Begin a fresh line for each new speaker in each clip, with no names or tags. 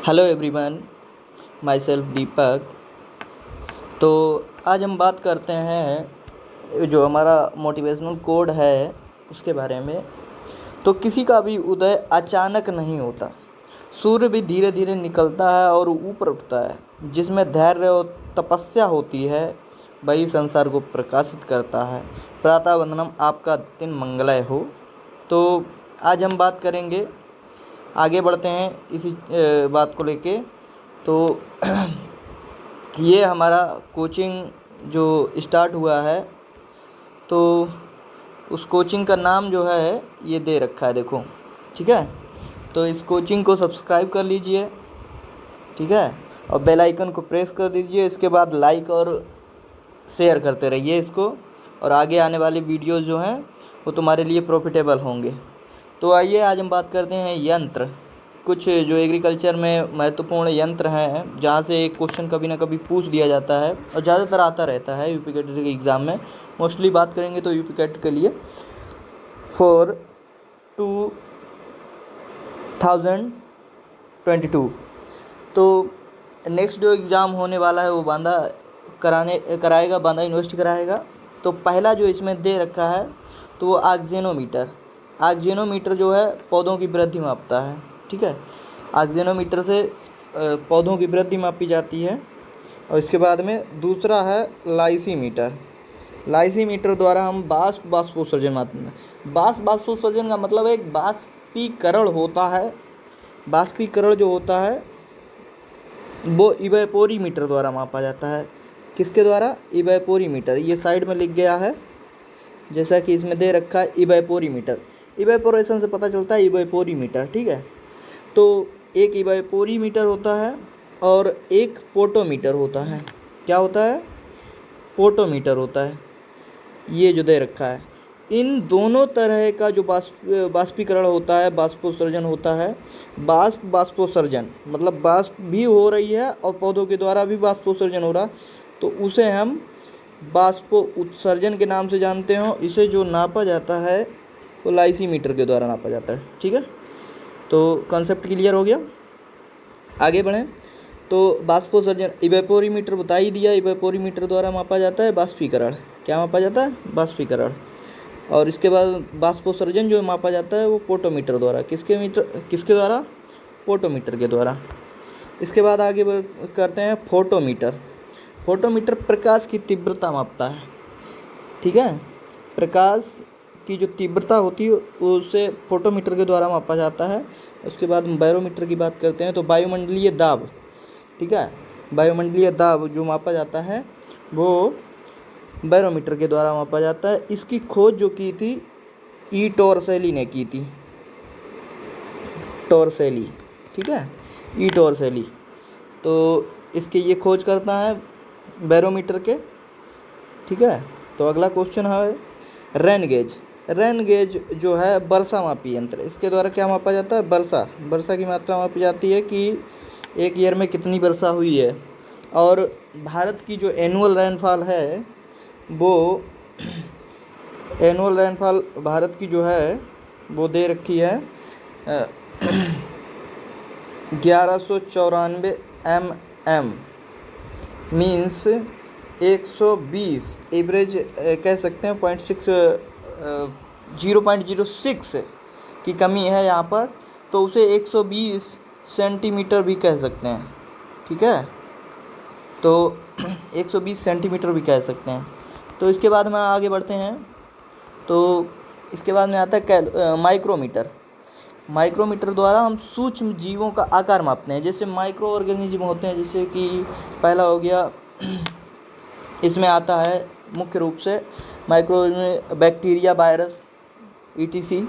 Hello everyone, my self दीपक। तो आज हम बात करते हैं जो हमारा मोटिवेशनल कोड है उसके बारे में। तो किसी का भी उदय अचानक नहीं होता, सूर्य भी धीरे धीरे निकलता है और ऊपर उठता है। जिसमें धैर्य और तपस्या होती है वही संसार को प्रकाशित करता है। प्रातः वंदनम, आपका दिन मंगलमय हो। तो आज हम बात करेंगे, आगे बढ़ते हैं इसी बात को लेके। तो ये हमारा कोचिंग जो स्टार्ट हुआ है, तो उस कोचिंग का नाम जो है ये दे रखा है, देखो, ठीक है। तो इस कोचिंग को सब्सक्राइब कर लीजिए, ठीक है, और बेल आइकन को प्रेस कर दीजिए। इसके बाद लाइक और शेयर करते रहिए इसको, और आगे आने वाली वीडियोज़ जो हैं वो तुम्हारे लिए प्रॉफिटेबल होंगे। तो आइए आज हम बात करते हैं यंत्र, कुछ जो एग्रीकल्चर में महत्वपूर्ण यंत्र हैं जहाँ से एक क्वेश्चन कभी ना कभी पूछ दिया जाता है और ज़्यादातर आता रहता है यूपी कैट के एग्ज़ाम में। मोस्टली बात करेंगे तो यूपी कैट के लिए फॉर 2022। तो नेक्स्ट जो एग्ज़ाम होने वाला है वो बांदा कराएगा, बांदा यूनिवर्सिटी कराएगा। तो पहला जो इसमें दे रखा है तो वो आक्जेनोमीटर जो है पौधों की वृद्धि मापता है, ठीक है। आक्जेनोमीटर से पौधों की वृद्धि मापी जाती है। और इसके बाद में दूसरा है लाइसीमीटर द्वारा हम बाष्पोत्सर्जन मापते हैं। बाष्पोत्सर्जन का मतलब एक बाष्पीकरण होता है। बाष्पीकरण जो होता है वो इवेपोरीमीटर द्वारा मापा जाता है। किसके द्वारा? इवेपोरीमीटर। ये साइड में लिख गया है, जैसा कि इसमें दे रखा है इवेपोरीमीटर। इवेपोरेशन से पता चलता है इवेपोरीमीटर, ठीक है। तो एक इवेपोरीमीटर होता है और एक पोटोमीटर होता है। क्या होता है? पोटोमीटर होता है, ये जो दे रखा है। इन दोनों तरह का जो बाष्पीकरण होता है, बाष्पोत्सर्जन होता है। बाष्पोत्सर्जन मतलब बाष्प भी हो रही है और पौधों के द्वारा भी बाष्पोत्सर्जन हो रहा, तो उसे हम बाष्पोत्सर्जन के नाम से जानते हो। इसे जो नापा जाता है वो लाइसीमीटर के द्वारा नापा जाता है, ठीक है। तो कॉन्सेप्ट क्लियर हो गया, आगे बढ़ें। तो बाष्पोत्सर्जन, इवेपोरीमीटर बता ही दिया, इवेपोरीमीटर द्वारा मापा जाता है बाष्पीकरण। क्या मापा जाता है? बाष्पीकरण। और इसके बाद बाष्पोत्सर्जन जो मापा जाता है वो पोटोमीटर द्वारा। किसके द्वारा? पोटोमीटर के द्वारा। इसके बाद आगे करते हैं फोटोमीटर। फोटोमीटर प्रकाश की तीव्रता मापता है, ठीक है। प्रकाश की जो तीव्रता होती है उसे फोटोमीटर के द्वारा मापा जाता है। उसके बाद बैरोमीटर की बात करते हैं, तो वायुमंडलीय दाब, ठीक है, वायुमंडलीय दाब जो मापा जाता है वो बैरोमीटर के द्वारा मापा जाता है। इसकी खोज जो की थी ई टोरसेली ने की थी, टोरसेली, ठीक है, ई टोरसेली। तो इसके ये खोज करता है बैरोमीटर के, ठीक है। तो अगला क्वेश्चन है रेन गेज जो है वर्षा मापी यंत्र। इसके द्वारा क्या मापा जाता है? वर्षा की मात्रा मापी जाती है कि एक ईयर में कितनी वर्षा हुई है। और भारत की जो एनुअल रेनफॉल है वो एनुअल रेनफॉल भारत की जो है वो दे रखी है 1194 mm, मीन्स 120 एवरेज कह सकते हैं 0.06 की कमी है यहाँ पर, तो उसे 120 सेंटीमीटर भी कह सकते हैं, ठीक है। तो 120 सेंटीमीटर भी कह सकते हैं। तो इसके बाद में आगे बढ़ते हैं, तो इसके बाद में आता है माइक्रोमीटर द्वारा हम सूक्ष्म जीवों का आकार मापते हैं। जैसे माइक्रो ऑर्गेनिज्म होते हैं, जैसे कि पहला हो गया, इसमें आता है मुख्य रूप से micro bacteria, virus, etc।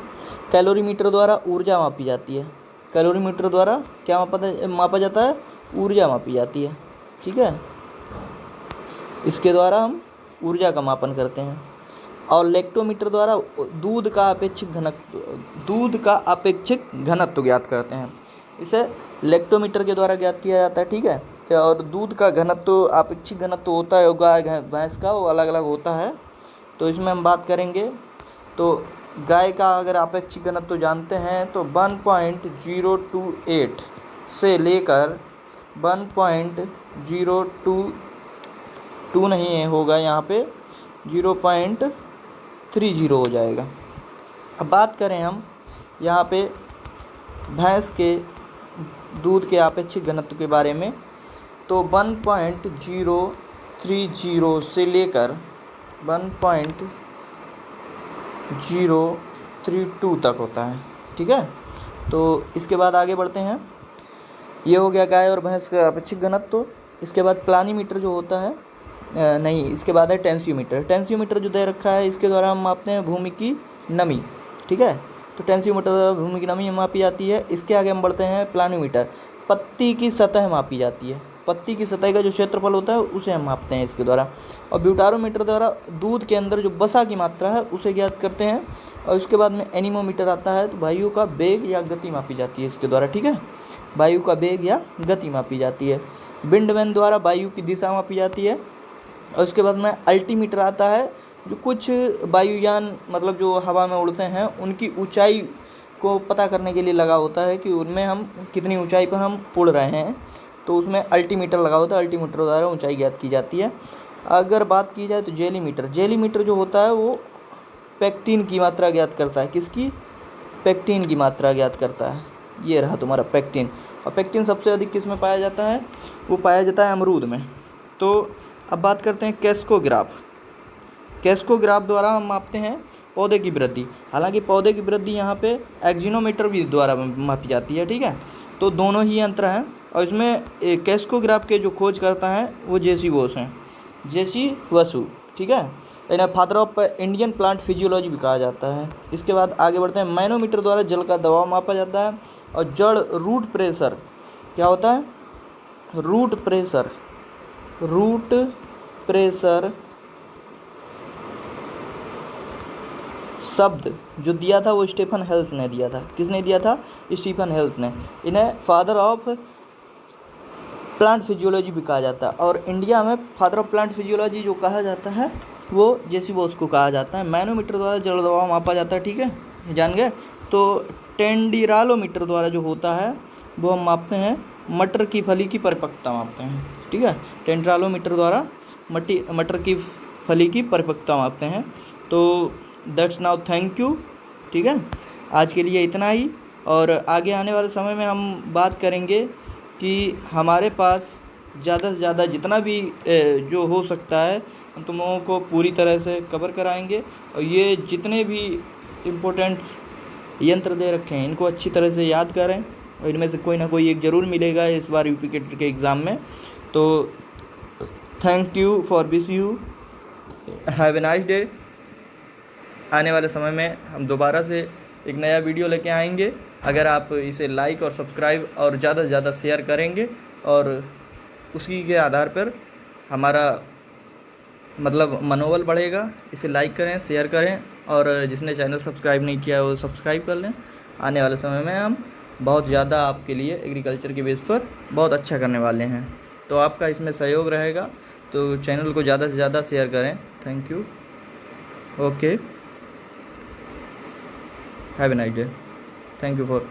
Calorimeter द्वारा ऊर्जा मापी जाती है। कैलोरीमीटर द्वारा क्या मापा जाता है? ऊर्जा मापी जाती है, ठीक है। इसके द्वारा हम ऊर्जा का मापन करते हैं। और लेक्टोमीटर द्वारा दूध का अपेक्षित घनत्व ज्ञात करते हैं। इसे लेक्टोमीटर के द्वारा ज्ञात किया जाता है, ठीक है। और दूध का घनत्व, अपेक्षित घनत्व होता है गाय भैंस का, वो अलग अलग होता है। तो इसमें हम बात करेंगे, तो गाय का अगर अपेक्षित घनत्व जानते हैं तो 1.028 से लेकर 1.022 नहीं है, होगा यहाँ पे 0.30 हो जाएगा। अब बात करें हम यहाँ पे भैंस के दूध के अपेक्षित घनत्व के बारे में, तो 1.030 से लेकर 1.032 तक होता है। ठीक है, तो इसके बाद आगे बढ़ते हैं। ये हो गया गाय और भैंस का अपेक्षित घनत्व। इसके बाद प्लानीमीटर जो होता है, नहीं, इसके बाद है टेंसियोमीटर। टेंसियोमीटर जो दे रखा है, इसके द्वारा हम मापते हैं भूमि की नमी। ठीक है, तो टेंसियोमीटर द्वारा भूमि की नमी मापी जाती है। इसके आगे हम बढ़ते हैं प्लानीमीटर। पत्ती की सतह मापी जाती है, पत्ती की सतह का जो क्षेत्रफल होता है उसे हम मापते हैं इसके द्वारा। और ब्यूटारोमीटर द्वारा दूध के अंदर जो वसा की मात्रा है उसे ज्ञात करते हैं। और उसके बाद में एनीमोमीटर आता है, तो वायु का वेग या गति मापी जाती है इसके द्वारा। ठीक है, वायु का वेग या गति मापी जाती है। विंडवैन द्वारा वायु की दिशा मापी जाती है। और उसके बाद में अल्टीमीटर आता है, जो कुछ वायुयान मतलब जो हवा में उड़ते हैं उनकी ऊंचाई को पता करने के लिए लगा होता है कि उनमें हम कितनी ऊंचाई पर हम उड़ रहे हैं, तो उसमें अल्टीमीटर लगा होता है। अल्टीमीटर द्वारा ऊंचाई ज्ञात की जाती है। अगर बात की जाए तो जेलीमीटर, जेलीमीटर जो होता है वो पेक्टिन की मात्रा ज्ञात करता है। किसकी? पेक्टिन की मात्रा ज्ञात करता है। ये रहा तुम्हारा पेक्टिन। और पेक्टिन सबसे अधिक किस में पाया जाता है? वो पाया जाता है अमरूद में। तो अब बात करते हैं कैस्कोग्राफ। कैस्कोग्राफ द्वारा हम मापते हैं पौधे की वृद्धि। हालांकि पौधे की वृद्धि यहाँ पे एक्जिनोमीटर भी द्वारा मापी जाती है। ठीक है, तो दोनों ही यंत्र हैं। और इसमें कैस्कोग्राफ के जो खोज करता है वो जेसी बोस हैं, जेसी वसु। ठीक है, इन्हें father of Indian plant physiology भी कहा जाता है। इसके बाद आगे बढ़ते हैं। मैनोमीटर द्वारा जल का दबाव मापा जाता है। और जड़ रूट प्रेशर क्या होता है? रूट प्रेशर, रूट प्रेशर शब्द जो दिया था वो स्टीफन हेल्स ने दिया था। किसने दिया था? स्टीफन हेल्स ने। इन्हें फादर ऑफ प्लांट फिजियोलॉजी भी कहा जाता है। और इंडिया में फादर ऑफ प्लांट फिजियोलॉजी जो कहा जाता है वो जेसी बोस को कहा जाता है। मैनोमीटर द्वारा जल दबाव मापा जाता है। ठीक है, जान गए। तो टेंडिरालोमीटर द्वारा जो होता है वो हम मापते हैं मटर की फली की परिपक्वता मापते हैं। ठीक है, टेंडिरालोमीटर द्वारा मटर की फली की परिपक्वता मापते हैं। तो दैट्स नाउ, थैंक यू। ठीक है, आज के लिए इतना ही। और आगे आने वाले समय में हम बात करेंगे कि हमारे पास ज़्यादा से ज़्यादा जितना भी जो हो सकता है हम तुम लोगों को पूरी तरह से कवर कराएंगे। और ये जितने भी इम्पोर्टेंट यंत्र दे रखे हैं इनको अच्छी तरह से याद करें, और इनमें से कोई ना कोई एक ज़रूर मिलेगा इस बार यूपी के एग्ज़ाम में। तो thank you for wish you have a nice day. आने वाले समय में हम दोबारा से एक नया वीडियो लेके आएंगे। अगर आप इसे लाइक और सब्सक्राइब और ज़्यादा से ज़्यादा शेयर करेंगे, और उसी के आधार पर हमारा मतलब मनोबल बढ़ेगा। इसे लाइक करें, शेयर करें, और जिसने चैनल सब्सक्राइब नहीं किया है वो सब्सक्राइब कर लें। आने वाले समय में हम बहुत ज़्यादा आपके लिए एग्रीकल्चर के बेस पर बहुत अच्छा करने वाले हैं। तो आपका इसमें सहयोग रहेगा, तो चैनल को ज़्यादा से ज़्यादा शेयर करें। Thank you. Okay, have a nice day. Thank you for